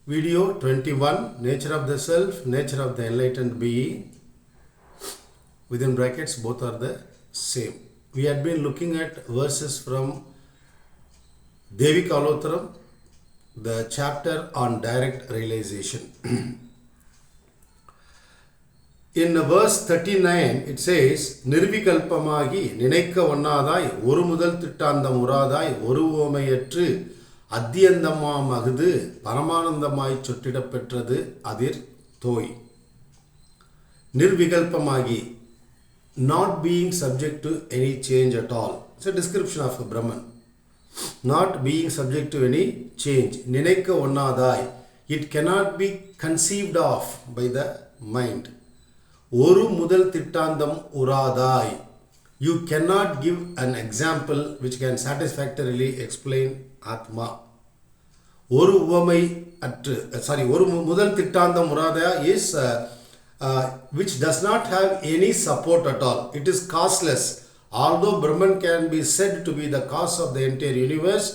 Video 21, Nature of the Self, Nature of the Enlightened Being. Within brackets, both are the same. We had been looking at verses from Devi Kalottaram, the chapter on direct realization. In verse 39, it says, Nirvikalpamagi, Ninekka Vannadai, Oru Mudal Tittandam Uradai, Oru Omayatru, அத்தியந்தமாமகுது பரமானந்தமாய் சொட்டிடப் பெற்றது அதிர் தோய். Nirvikalpamagi, not being subject to any change at all. It's a description of Brahman. Not being subject to any change. Ninekka onnadai, it cannot be conceived of by the mind. Oru mudal tittandam uradai, you cannot give an example which can satisfactorily explain Atma. Oru uvamai oru mudal tittandam uradaya is which does not have any support at all. It is causeless. Although Brahman can be said to be the cause of the entire universe,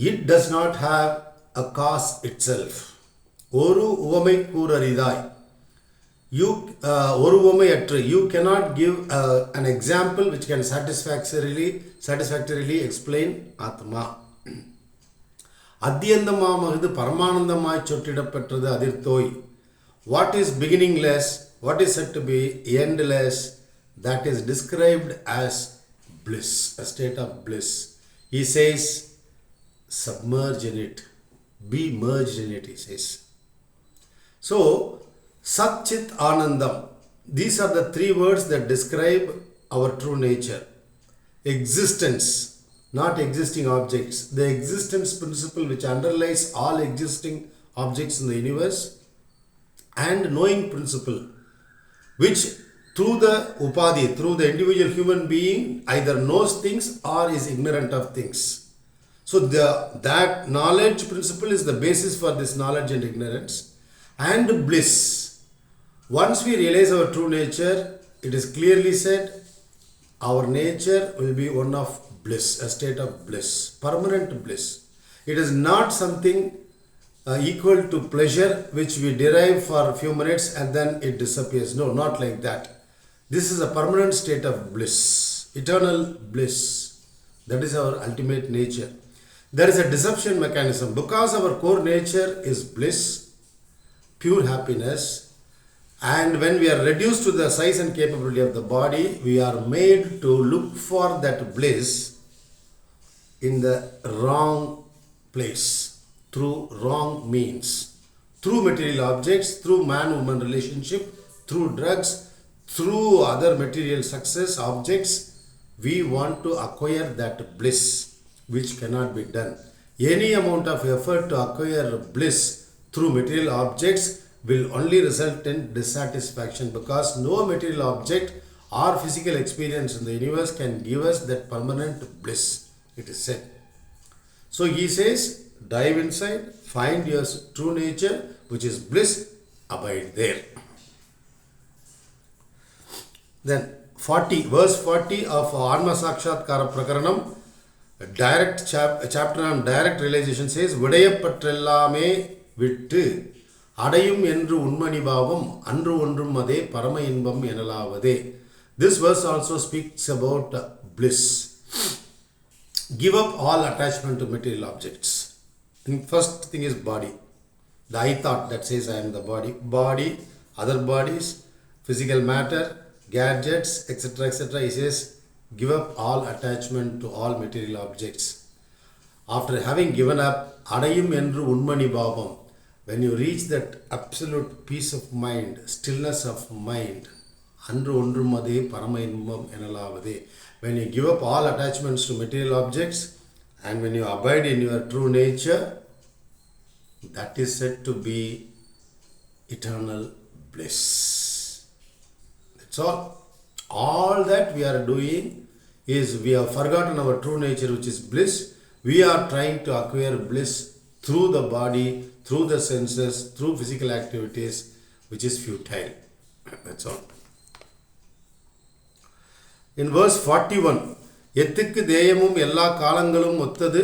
it does not have a cause itself. Oru uvamai kuraridai. You you cannot give an example which can satisfactorily explain Atma. Adhyandamamagudu Paramanandamai Chottidapetrathu Adirthoi. What is beginningless, what is said to be endless, that is described as bliss, a state of bliss. He says, submerge in it, be merged in it, he says. So, Sat Chit Anandam, these are the three words that describe our true nature. Existence, not existing objects. The existence principle which underlies all existing objects in the universe, and knowing principle which through the upadhi, through the individual human being either knows things or is ignorant of things. So that knowledge principle is the basis for this knowledge and ignorance. And bliss. Once we realize our true nature, it is clearly said, our nature will be one of bliss, a state of bliss, permanent bliss. It is not something equal to pleasure which we derive for a few minutes and then it disappears. No, not like that. This is a permanent state of bliss, eternal bliss. That is our ultimate nature. There is a deception mechanism. Because our core nature is bliss, pure happiness, and when we are reduced to the size and capability of the body, we are made to look for that bliss in the wrong place, through wrong means, through material objects, through man-woman relationship, through drugs, through other material success objects. We want to acquire that bliss which cannot be done. Any amount of effort to acquire bliss through material objects will only result in dissatisfaction, because no material object or physical experience in the universe can give us that permanent bliss, it is said. So he says, dive inside, find your true nature, which is bliss, abide there. Then verse 40 of Anma Sakshatkara Prakaranam, direct chapter on direct realization says, Vidayappatrellame vittu அடையும் என்று உண்மணி பாவம் அன்று ஒன்றும் அதே பரம இன்பம் எனலாவதே. This verse also speaks about bliss. Give up all attachment to material objects. And first thing is body. The I thought that says I am the body. Body, other bodies, physical matter, gadgets, etc. etc. He says, give up all attachment to all material objects. After having given up, அடையும் என்று உண்மணி பாவம், when you reach that absolute peace of mind, stillness of mind, andru ondrum adhe parama inbam enalavade, when you give up all attachments to material objects and when you abide in your true nature, that is said to be eternal bliss. That's all. All that we are doing is we have forgotten our true nature, which is bliss. We are trying to acquire bliss through the body, through the senses, through physical activities, which is futile. That's all. In verse 41, எத்துக்கு தேயமும் எல்லா காலங்களும் ஒத்தது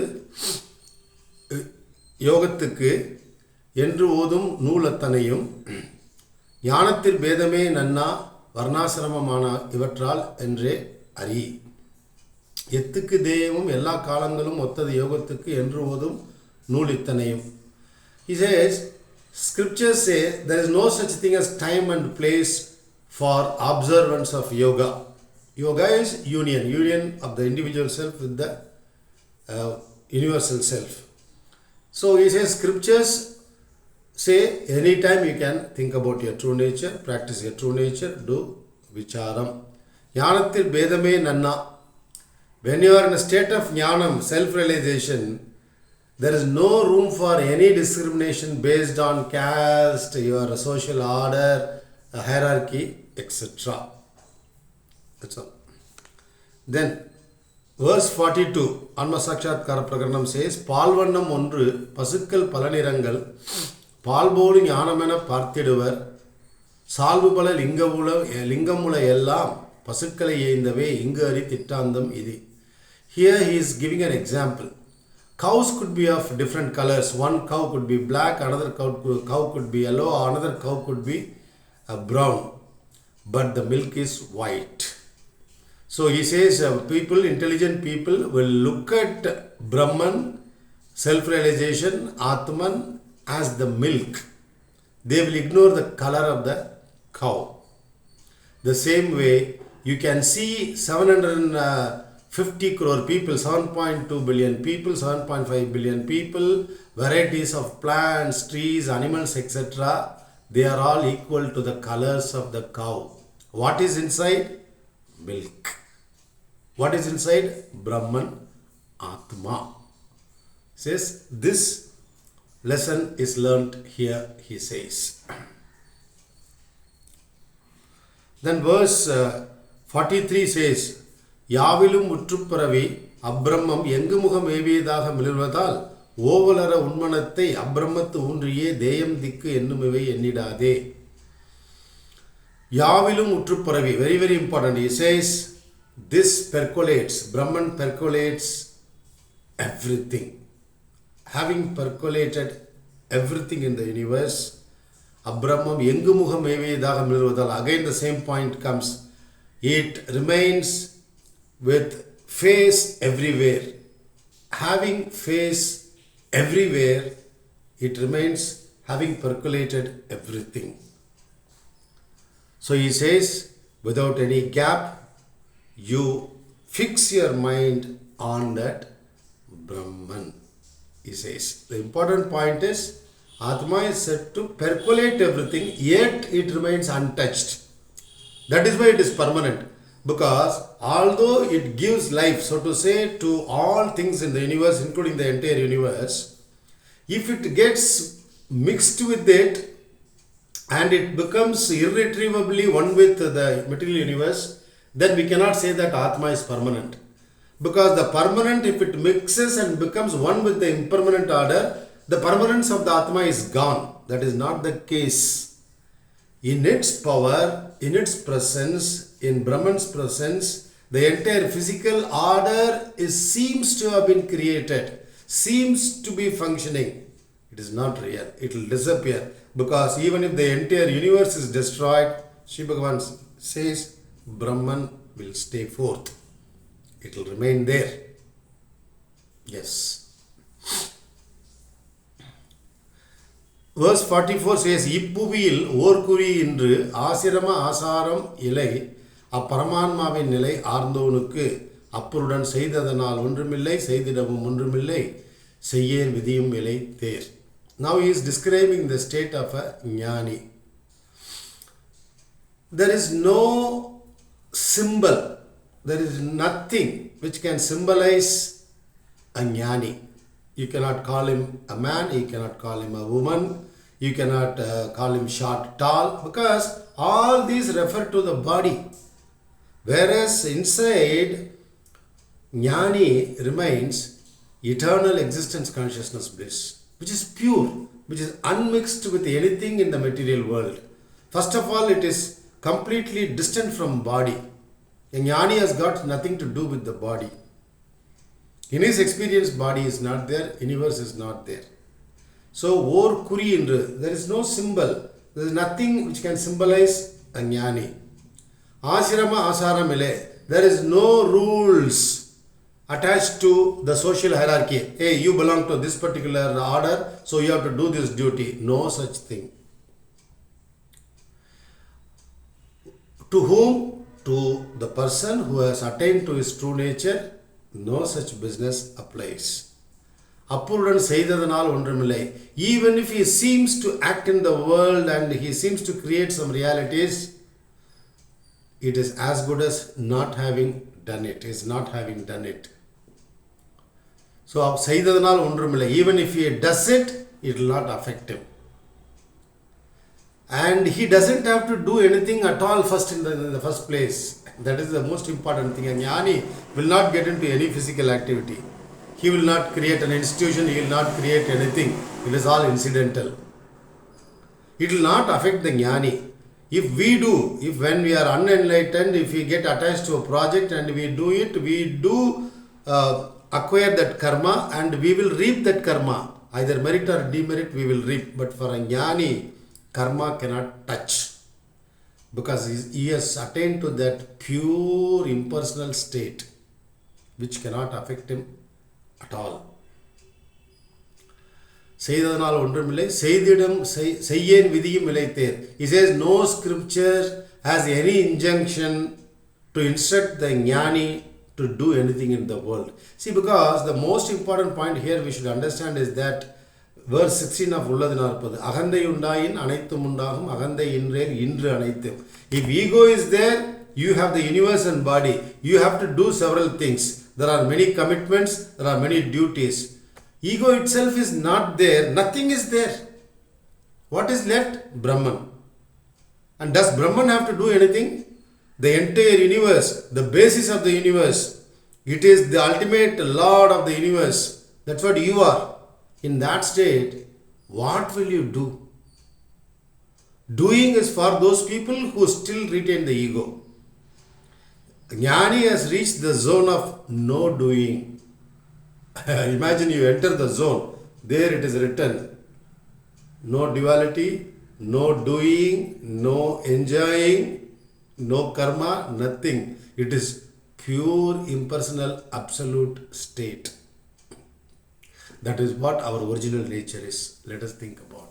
யோகத்துக்கு என்று ஓதும் நூலத்தனையும் ஞானத்தில் பேதமே நன்னா வர்ணாசிரமமான இவற்றால் என்றே அறி. எத்துக்கு தேயமும் எல்லா காலங்களும் ஒத்தது யோகத்துக்கு என்று ஓதும் நூல் இத்தனையும். He says, scriptures say there is no such thing as time and place for observance of yoga. Yoga is union of the individual self with the universal self. So he says scriptures say anytime you can think about your true nature, practice your true nature, do vicharam. Jnanathil bedame nanna. When you are in a state of jnanam, self-realization, there is no room for any discrimination based on caste, your social order, hierarchy, etc. That's all. Then, verse 42, Anma Sakshatkara Prakaranam says, Palvannam ஒன்று பசுக்கள் பலநிறங்கள் பால்போடு ஞானமென பார்த்திடுவர் சால்பு பல லிங்கமுல எல்லாம் பசுக்களை ஏய்ந்தவே இங்கு அறி திட்டாந்தம் இது. Here he is giving an example. Cows could be of different colors. One cow could be black, another cow could be yellow, another cow could be brown. But the milk is white. So he says intelligent people will look at Brahman, self-realization, Atman as the milk. They will ignore the color of the cow. The same way, you can see 750 crore people, 7.2 billion people, 7.5 billion people, varieties of plants, trees, animals, etc. They are all equal to the colors of the cow. What is inside? Milk. What is inside? Brahman, Atma. Says this lesson is learnt here, he says. Then verse 43 says, யாவிலும் முற்றுப்பரவி அப்பிரம்மம் எங்கு முகம் ஏவியதாக மிளர்வதால் ஓவலர உண்மனத்தை அப்பிரம்மத்து ஊன்றியே தேயம் திக்கு என்னுமிவை எண்ணிடாதே. யாவிலும் முற்றுப்பரவி, very very important. He says this percolates, Brahman percolates everything. Having percolated everything in the universe, அப்பிரம்மம் எங்கு முகம் ஏவியதாக மிளர்வதால், again the same point comes, it remains with face everywhere. Having face everywhere, it remains having percolated everything. So he says, without any gap, you fix your mind on that Brahman. He says, the important point is, Atma is said to percolate everything, yet it remains untouched. That is why it is permanent. Because although it gives life, so to say, to all things in the universe, including the entire universe, if it gets mixed with it and it becomes irretrievably one with the material universe, then we cannot say that Atma is permanent. Because the permanent, if it mixes and becomes one with the impermanent order, the permanence of the Atma is gone. That is not the case. In its power, in its presence, in Brahman's presence, the entire physical order seems to have been created, seems to be functioning. It is not real. It will disappear. Because even if the entire universe is destroyed, Shri Bhagavan says, Brahman will stay forth. It will remain there. Yes. Verse 44 says, இப்புவியில் ஓர்குறி இன்று ஆசிரம ஆசாரம் இலை அப்பரமான்மாவின் நிலை ஆர்ந்தோனுக்கு அப்பருடன் செய்ததனால் ஒன்றுமில்லை செய்திடவும் ஒன்றுமில்லை செய்யேன் விதியும் இலை தேர். Now he is describing the state of a ஞானி. There is no symbol, there is nothing which can symbolize a ஞானி. You cannot call him a man, you cannot call him a woman, you cannot call him short, tall, because all these refer to the body. Whereas inside, Jnani remains eternal existence consciousness bliss, which is pure, which is unmixed with anything in the material world. First of all, it is completely distant from body. A Jnani has got nothing to do with the body. In his experience, body is not there, universe is not there. So or kuri endru, there is no symbol, there is nothing which can symbolize a jnani. Ashrama asaramile, there is no rules attached to the social hierarchy. Hey, you belong to this particular order, so you have to do this duty. No such thing. To whom? To the person who has attained to his true nature, no such business applies. Appurudan seidadhanal ondrumillai. Even if he seems to act in the world and he seems to create some realities, it is as good as not having done it. Is not having done it. So seidadhanal ondrumillai. Even if he does it, it will not affect him. And he doesn't have to do anything at all first in the first place. That is the most important thing. A jnani will not get into any physical activity. He will not create an institution. He will not create anything. It is all incidental. It will not affect the jnani. If we do, if when we are unenlightened, if we get attached to a project and we do it, we do acquire that karma and we will reap that karma. Either merit or demerit we will reap. But for a jnani, karma cannot touch, because he has attained to that pure impersonal state which cannot affect him at all. Seidadhanal ondrumillai, seididam seyyen vidiyum ilaither. He says no scripture has any injunction to instruct the jnani to do anything in the world. See, because the most important point here we should understand is that verse 16 of உள்ளதினார்ப்பது அகந்தை உண்டாயின் அனைத்தும் உண்டாகும் அகந்தை இன்றேர் இன்று அனைத்தும். If ego is there, you have the universe and body. You have to do several things. There are many commitments, there are many duties. Ego itself is not there, nothing is there. What is left? Brahman. And does Brahman have to do anything? The entire universe, the basis of the universe, it is the ultimate Lord of the universe. That's what you are. In that state, what will you do? Doing is for those people who still retain the ego. Jnani has reached the zone of no doing. Imagine you enter the zone. There it is written, no duality, no doing, no enjoying, no karma, nothing. It is pure impersonal absolute state. That is what our original nature is. Let us think about it.